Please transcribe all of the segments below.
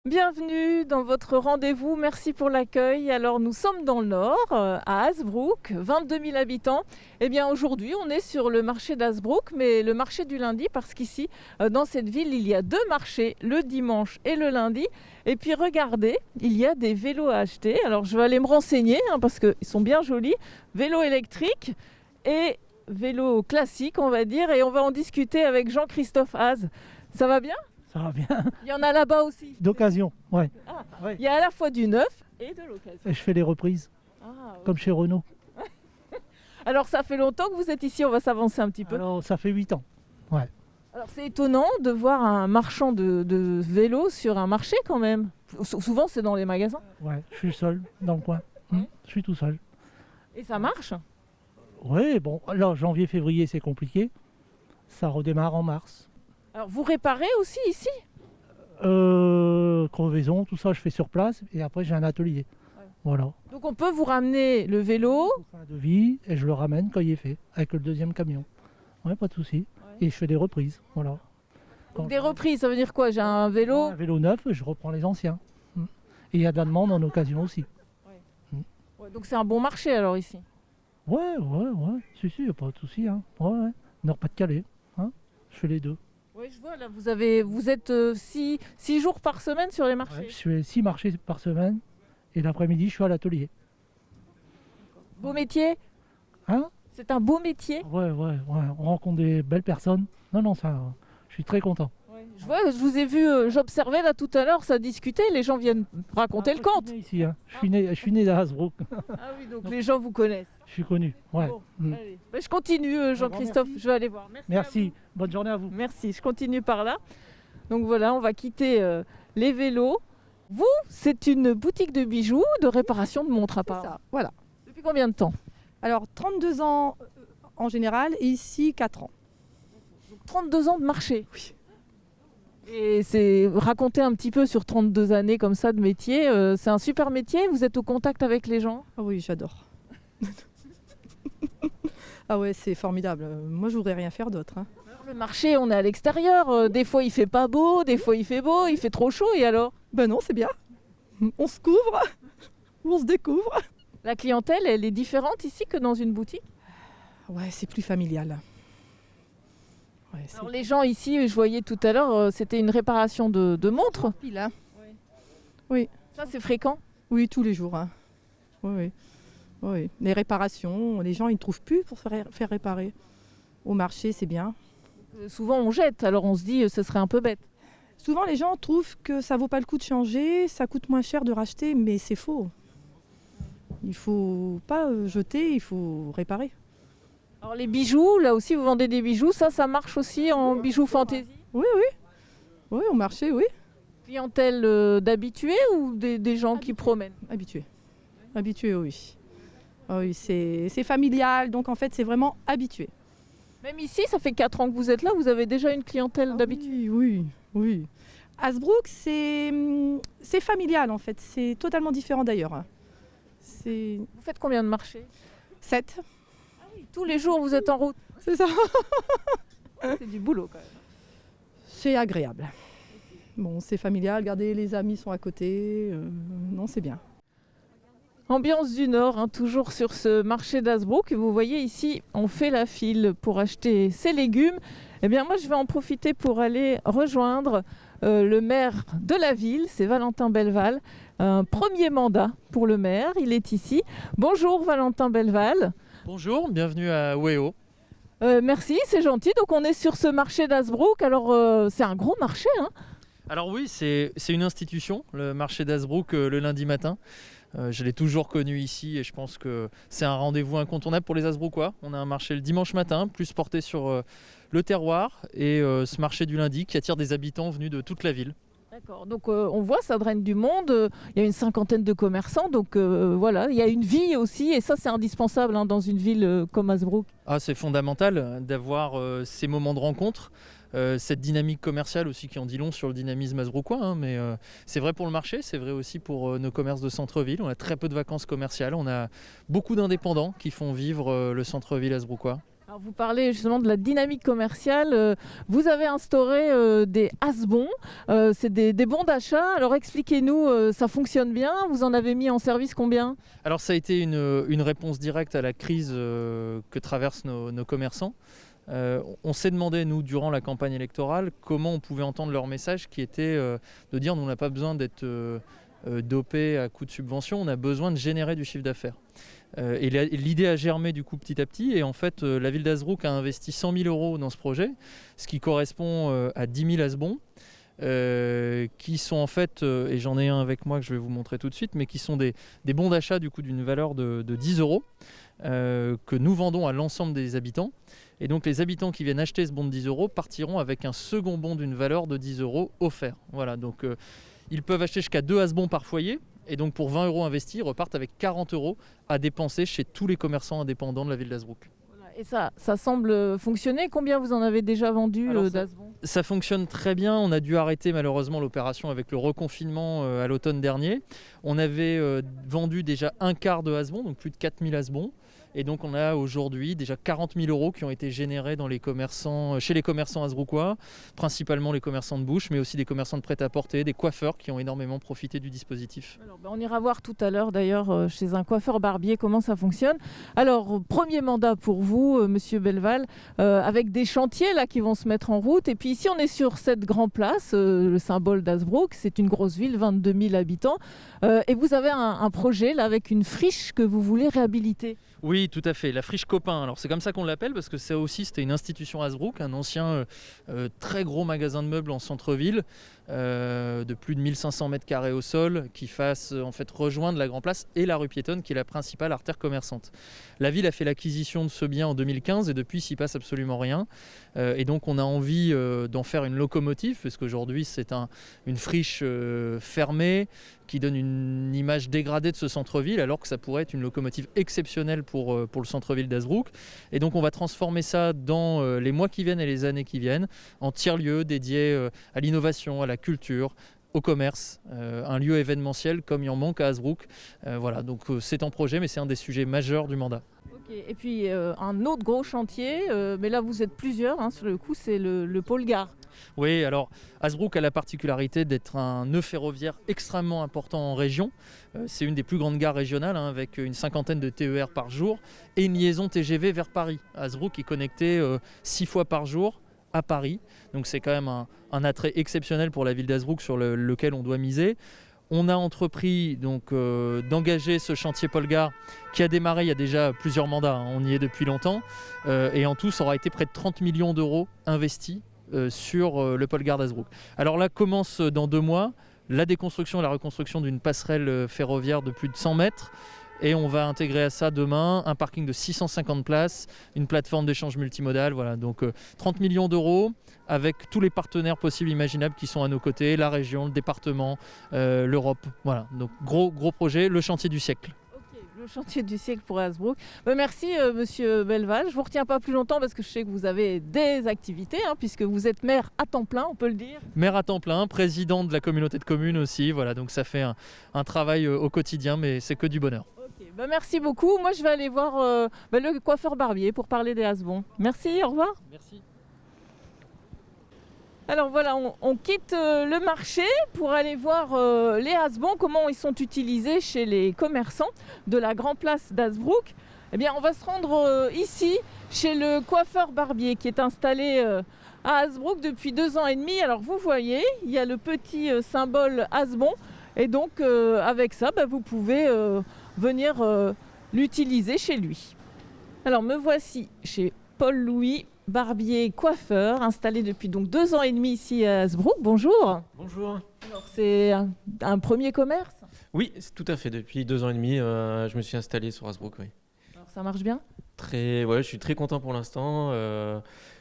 Bienvenue dans votre rendez-vous, merci pour l'accueil. Alors nous sommes dans le Nord, à Hazebrouck, 22 000 habitants. Eh bien aujourd'hui on est sur le marché d'Hazebrouck, mais le marché du lundi parce qu'ici dans cette ville il y a deux marchés, le dimanche et le lundi. Et puis regardez, il y a des vélos à acheter. Alors je vais aller me renseigner parce qu'ils sont bien jolis. Vélos électriques et vélos classiques on va dire. Et on va en discuter avec Jean-Christophe Haz. Ça va bien ? Ça va bien. Il y en a là-bas aussi. D'occasion, ouais. Ah, Ouais. il y a à la fois du neuf et de l'occasion. Et je fais les reprises, Ah, ouais. comme chez Renault. Alors ça fait longtemps que vous êtes ici, on va s'avancer un petit peu. Alors, ça fait 8 ans. Ouais. Alors c'est étonnant de voir un marchand de vélos sur un marché quand même. Souvent c'est dans les magasins. Ouais, je suis seul dans le coin. Je suis tout seul. Et ça marche. Oui, bon, alors janvier, février, c'est compliqué. Ça redémarre en mars. Alors vous réparez aussi ici ? Crevaison, tout ça, je fais sur place. Et après, j'ai un atelier. Ouais. Voilà. Donc on peut vous ramener le vélo. Je fais un devis et je le ramène quand il est fait, avec le deuxième camion. Ouais, pas de souci. Ouais. Et je fais des reprises. Voilà. Donc des reprises, ça veut dire quoi ? J'ai un vélo. Un vélo neuf, je reprends les anciens. Et il y a de la demande en occasion aussi. Ouais, donc c'est un bon marché alors ici. Ouais. Si, y a pas de souci. Hein. Ouais. Nord-Pas-de-Calais. Hein. Je fais les deux. Oui, je vois là, vous êtes 6 jours par semaine sur les marchés. Ouais, je fais 6 marchés par semaine. Et l'après-midi, je suis à l'atelier. Beau métier ? Hein. C'est un beau métier. Ouais. On rencontre des belles personnes. Non, ça, je suis très content. Ouais. Je vous ai vu, j'observais là tout à l'heure, ça discutait, les gens viennent raconter le conte. Je suis né ici. Hein. Je suis né à Hazebrouck. Ah oui, donc les gens vous connaissent. Je suis connu. Ouais. Bon, allez. Ben, je continue, Jean-Christophe, merci. je vais aller voir. Merci. À Merci. Bonne journée à vous. vous. Merci, je continue par là. Donc voilà, on va quitter les vélos. Vous, c'est une boutique de bijoux, de réparation de montres à C'est part. ça, voilà. Depuis combien de temps ? Alors 32 ans en général et ici 4 ans. Donc 32 ans de marché. Oui. Et raconter un petit peu sur 32 années comme ça de métier, c'est un super métier, vous êtes au contact avec les gens ? Ah oui, j'adore. Ah ouais, c'est formidable. Moi, je voudrais rien faire d'autre. Hein. Alors, le marché, on est à l'extérieur, des fois il fait pas beau, des fois il fait beau, il fait trop chaud et alors ? Ben non, c'est bien. On se couvre, on se découvre. La clientèle, elle est différente ici que dans une boutique ? Ouais, c'est plus familial. Ouais, c'est Alors les gens ici, je voyais tout à l'heure, c'était une réparation de montres. pile, hein. Ça c'est fréquent. Oui, tous les jours. Hein. Oui. Les réparations, les gens ils ne trouvent plus pour faire réparer. Au marché, c'est bien. Souvent on jette, alors on se dit ce serait un peu bête. Souvent, les gens trouvent que ça vaut pas le coup de changer, ça coûte moins cher de racheter, mais c'est faux. Il faut pas jeter, il faut réparer. Alors les bijoux, là aussi vous vendez des bijoux, ça marche aussi en bijoux fantaisie ? Oui, au marché, oui. Clientèle d'habitués ou des gens qui promènent ? Habitué, oui. Ah oui, c'est familial, donc en fait, c'est vraiment habitué. Même ici, ça fait 4 ans que vous êtes là, vous avez déjà une clientèle d'habitués. Oui. Hazebrouck, c'est familial en fait, c'est totalement différent d'ailleurs. Hein. C'est Vous faites combien de marchés ? 7, Tous les jours vous êtes en route. c'est ça. C'est du boulot quand même. C'est agréable. Bon, c'est familial, regardez, les amis sont à côté, non, c'est bien. Ambiance du Nord, toujours sur ce marché d'Hazebrouck. Vous voyez ici, on fait la file pour acheter ses légumes. Eh bien moi, je vais en profiter pour aller rejoindre le maire de la ville, c'est Valentin Belleval. Un premier mandat pour le maire, il est ici. Bonjour Valentin Belleval. Bonjour, bienvenue à Weo. Merci, c'est gentil. Donc on est sur ce marché d'Hazebrouck. Alors c'est un gros marché, hein ? Alors oui, c'est une institution, le marché d'Hazebrouck le lundi matin. Je l'ai toujours connu ici et je pense que c'est un rendez-vous incontournable pour les Hazebrouckois. On a un marché le dimanche matin, plus porté sur le terroir et ce marché du lundi qui attire des habitants venus de toute la ville. D'accord, donc on voit, ça draine du monde, il y a une cinquantaine de commerçants, donc voilà, il y a une vie aussi, et ça c'est indispensable dans une ville comme Hazebrouck. Ah, c'est fondamental d'avoir ces moments de rencontre, cette dynamique commerciale aussi qui en dit long sur le dynamisme hazebrouckois, mais c'est vrai pour le marché, c'est vrai aussi pour nos commerces de centre-ville. On a très peu de vacances commerciales, on a beaucoup d'indépendants qui font vivre le centre-ville hazebrouckois. Alors, vous parlez justement de la dynamique commerciale. Vous avez instauré des Asbons, c'est des bons d'achat. Alors expliquez-nous, ça fonctionne bien? Vous en avez mis en service combien? Alors ça a été une réponse directe à la crise que traversent nos commerçants. On s'est demandé, nous, durant la campagne électorale, comment on pouvait entendre leur message qui était de dire nous, on n'a pas besoin d'être dopé à coup de subvention, on a besoin de générer du chiffre d'affaires. Et l'idée a germé du coup petit à petit, et en fait la ville d'Hazebrouck a investi 100 000 € dans ce projet, ce qui correspond à 10 000 Asbons, qui sont en fait, et j'en ai un avec moi que je vais vous montrer tout de suite, mais qui sont des bons d'achat du coup d'une valeur de 10 € que nous vendons à l'ensemble des habitants. Et donc les habitants qui viennent acheter ce bon de 10 € partiront avec un second bon d'une valeur de 10 € offert. Voilà, donc ils peuvent acheter jusqu'à 2 Asbons par foyer. Et donc pour 20 € investis, ils repartent avec 40 € à dépenser chez tous les commerçants indépendants de la ville d'Hazebrouck. Voilà. Et ça semble fonctionner. Combien vous en avez déjà vendu d'Asbons? Ça fonctionne très bien. On a dû arrêter malheureusement l'opération avec le reconfinement à l'automne dernier. On avait vendu déjà un quart de Asbons, donc plus de 4000 Asbons. Et donc on a aujourd'hui déjà 40 000 € qui ont été générés chez les commerçants hazebrouckois, principalement les commerçants de bouche, mais aussi des commerçants de prêt-à-porter, des coiffeurs qui ont énormément profité du dispositif. Alors, on ira voir tout à l'heure d'ailleurs chez un coiffeur barbier comment ça fonctionne. Alors premier mandat pour vous, Monsieur Belval, avec des chantiers là qui vont se mettre en route. Et puis ici on est sur cette grande place, le symbole d'Hazebrouck, c'est une grosse ville, 22 000 habitants. Et vous avez un projet là avec une friche que vous voulez réhabiliter. Oui, tout à fait. La friche Copain. Alors c'est comme ça qu'on l'appelle parce que ça aussi c'était une institution Hazebrouck, un ancien très gros magasin de meubles en centre-ville de plus de 1500 mètres carrés au sol qui fasse en fait rejoindre la Grand Place et la rue piétonne qui est la principale artère commerçante. La ville a fait l'acquisition de ce bien en 2015 et depuis il s'y passe absolument rien. Et donc on a envie d'en faire une locomotive parce qu'aujourd'hui c'est une friche fermée qui donne une image dégradée de ce centre-ville alors que ça pourrait être une locomotive exceptionnelle pour le centre-ville d'Hazebrouck. Et donc on va transformer ça dans les mois qui viennent et les années qui viennent en tiers-lieu dédié à l'innovation, à la culture, au commerce, un lieu événementiel comme il en manque à Hazebrouck. Voilà, donc c'est en projet mais c'est un des sujets majeurs du mandat. Okay. Et puis un autre gros chantier, mais là vous êtes plusieurs sur le coup, c'est le pôle gare. Oui, alors Hazebrouck a la particularité d'être un nœud ferroviaire extrêmement important en région. C'est une des plus grandes gares régionales avec une 50aine de TER par jour et une liaison TGV vers Paris. Hazebrouck est connecté 6 fois par jour à Paris, donc c'est quand même un attrait exceptionnel pour la ville d'Hazebrouck sur lequel on doit miser. On a entrepris donc d'engager ce chantier Pôle Gare qui a démarré il y a déjà plusieurs mandats, on y est depuis longtemps, et en tout ça aura été près de 30 millions d'euros investis sur le Pôle Gare d'Hazebrouck. Alors là commence dans 2 mois la déconstruction et la reconstruction d'une passerelle ferroviaire de plus de 100 mètres. Et on va intégrer à ça demain un parking de 650 places, une plateforme d'échange multimodal. Voilà, donc 30 millions d'euros avec tous les partenaires possibles imaginables qui sont à nos côtés, la région, le département, l'Europe. Voilà, donc gros projet, le chantier du siècle. Le chantier du siècle pour Hazebrouck. Merci Monsieur Belval. Je ne vous retiens pas plus longtemps parce que je sais que vous avez des activités, puisque vous êtes maire à temps plein, on peut le dire. Maire à temps plein, président de la communauté de communes aussi. Voilà, donc ça fait un travail au quotidien, mais c'est que du bonheur. Okay. Merci beaucoup. Moi, je vais aller voir le coiffeur barbier pour parler des Asbons. Merci, au revoir. Merci. Alors voilà, on quitte le marché pour aller voir les Asbons, comment ils sont utilisés chez les commerçants de la Grand Place d'Hazebrouck. Eh bien, on va se rendre ici, chez le coiffeur barbier qui est installé à Hazebrouck depuis 2 ans et demi. Alors vous voyez, il y a le petit symbole Asbon et donc avec ça, vous pouvez venir l'utiliser chez lui. Alors me voici chez Paul-Louis barbier coiffeur, installé depuis donc 2 ans et demi ici à Hazebrouck. Bonjour. Bonjour. Alors c'est un premier commerce? Oui, tout à fait. Depuis 2 ans et demi, je me suis installé sur Hazebrouck. Oui. Alors ça marche bien? Je suis très content pour l'instant.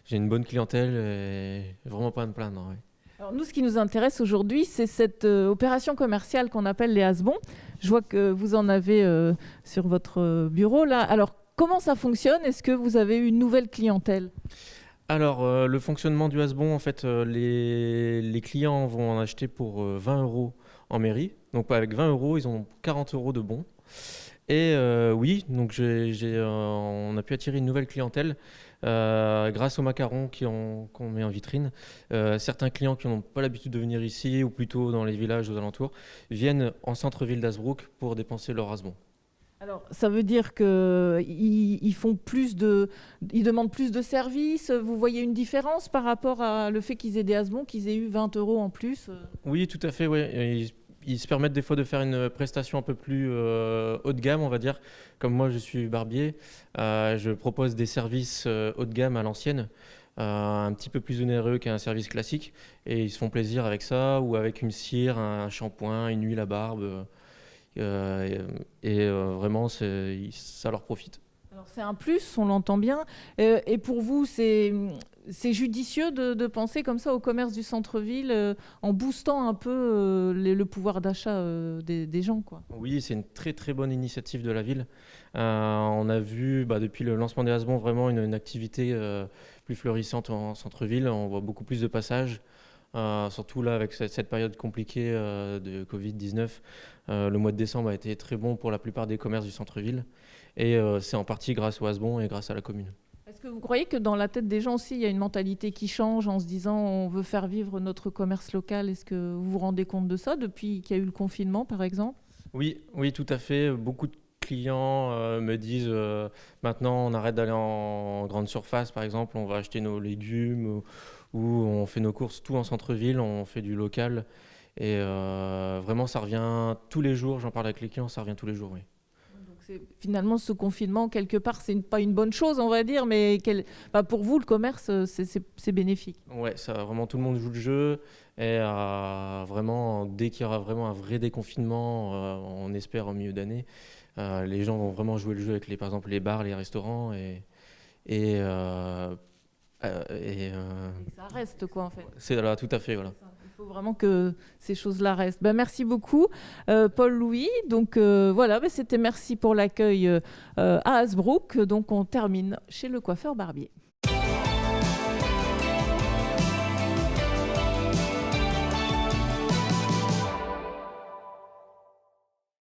J'ai une bonne clientèle et vraiment pas à me plaindre. Oui. Alors nous, ce qui nous intéresse aujourd'hui, c'est cette opération commerciale qu'on appelle les Asbons. Je vois que vous en avez sur votre bureau là. Alors comment ça fonctionne? Est-ce que vous avez une nouvelle clientèle? Alors, le fonctionnement du Hazebon, en fait, les clients vont en acheter pour 20 € en mairie. Donc avec 20 €, ils ont 40 € de bons. Et oui, donc on a pu attirer une nouvelle clientèle grâce aux macarons qu'on met en vitrine. Certains clients qui n'ont pas l'habitude de venir ici, ou plutôt dans les villages aux alentours, viennent en centre-ville d'Hazebrouck pour dépenser leur rasbon. Alors, ça veut dire qu'ils font ils demandent plus de services. Vous voyez une différence par rapport à le fait qu'ils aient des hasbons, qu'ils aient eu 20 € en plus Oui, tout à fait, ouais. Ils se permettent des fois de faire une prestation un peu plus haut de gamme, on va dire. Comme moi, je suis barbier, je propose des services haut de gamme à l'ancienne, un petit peu plus onéreux qu'un service classique. Et ils se font plaisir avec ça, ou avec une cire, un shampoing, une huile à barbe. Vraiment, ça leur profite. Alors, c'est un plus, on l'entend bien. Et pour vous, c'est judicieux de penser comme ça au commerce du centre-ville en boostant un peu le pouvoir d'achat des gens, quoi. Oui, c'est une très très bonne initiative de la ville. On a vu depuis le lancement des Hasbons vraiment une activité plus florissante en centre-ville. On voit beaucoup plus de passages, surtout là avec cette période compliquée de Covid-19. Le mois de décembre a été très bon pour la plupart des commerces du centre-ville. Et c'est en partie grâce aux Hasbons et grâce à la commune. Est-ce que vous croyez que dans la tête des gens aussi, il y a une mentalité qui change en se disant on veut faire vivre notre commerce local? Est-ce que vous vous rendez compte de ça depuis qu'il y a eu le confinement, par exemple? Oui, oui, tout à fait. Beaucoup de clients me disent maintenant on arrête d'aller en grande surface, par exemple, on va acheter nos légumes ou on fait nos courses tout en centre-ville, on fait du local. Et vraiment, ça revient tous les jours. J'en parle avec les clients, ça revient tous les jours, oui. Finalement, ce confinement, quelque part, pas une bonne chose, on va dire, mais pour vous, le commerce, c'est bénéfique. Ouais, ça, vraiment, tout le monde joue le jeu. Et vraiment, dès qu'il y aura vraiment un vrai déconfinement, on espère au milieu d'année, les gens vont vraiment jouer le jeu avec, par exemple, les bars, les restaurants. Et ça reste, quoi, en fait. C'est là, tout à fait, voilà. Il faut vraiment que ces choses-là restent. Merci beaucoup, Paul-Louis. Donc voilà, c'était merci pour l'accueil à Hazebrouck. Donc on termine chez le coiffeur barbier.